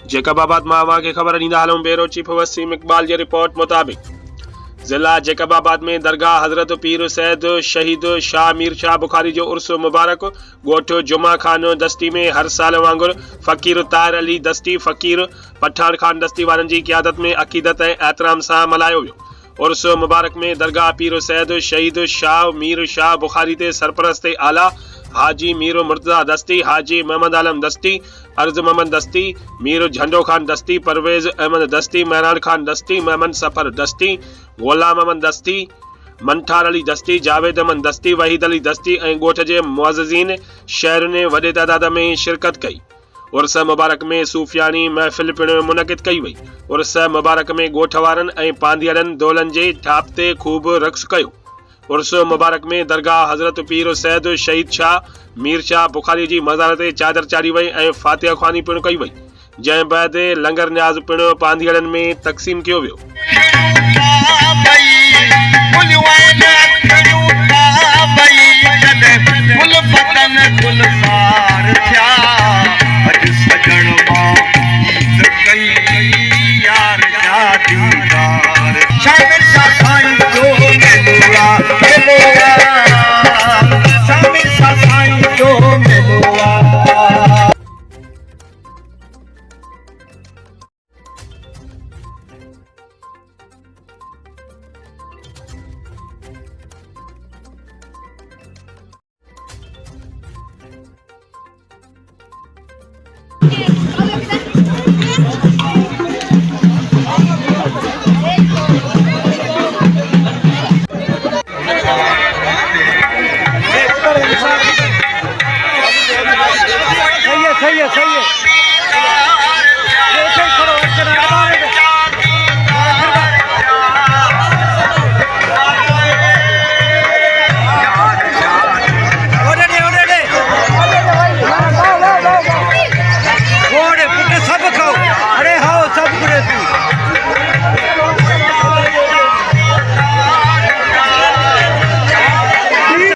जैकबाबाद मां अवांखे ख़बर ॾींदा हलूं। Bureau chief Waseem Iqbal ji report मुताबिक़ ज़िला जैकबाबाद में दरगाह हज़रत पीर सैद शहीद शाह मीर शाह बुखारी जो उर्स मुबारक। ॻोठ जुमा खान दस्ती में हर साल वांगुरु फ़कीर ताहिर अली दस्ती फ़कीर पठान खान दस्ती वारनि जी क़यादत में अक़ीदत ऐं एहतराम सां मल्हायो वियो। उर्स मुबारक में दरगाह पीर सैद शहीद शाह मीर शाह बुखारी ते सरपरस्त आला हाजी मीर मुर्तज़ा दस्ती, हाजी मोहम्मद आलम दस्ती, अर्ज मोहम्मद दस्ती, मीर झंडो खान दस्ती, परवेज़ अहमद दस्ती, महरान खान दस्ती, मोहम्मद सफ़र दस्ती, ग़ुलाम अहमद दस्ती, मंठार अली दस्ती, जावेद अहमद दस्ती, वहीद अली दस्ती ऐं ॻोठ जे मुअज़्ज़िज़ीन शहरनि वॾे तइदाद में शिरकत कई। उर्स मुबारक में सूफ़ियानी महफ़िल पिणु मुनक़िद कई वई। उर्स मुबारक में ॻोठ वारनि ऐं पांधीअड़नि दौलनि जे ठाप ते खूब रक़्स कयो। उर्स मुबारक में दरगाह हज़रत पीर सैद शहीद शाह मीर शाह बुखारी जी मज़ार ते चादर चाढ़ी वई ऐं फातिहा ख़्वानी पिणु कई वई, जंहिं बैदि लंगर न्याज़ पिणु पांधीअड़नि में तक़सीम कयो वियो। गुल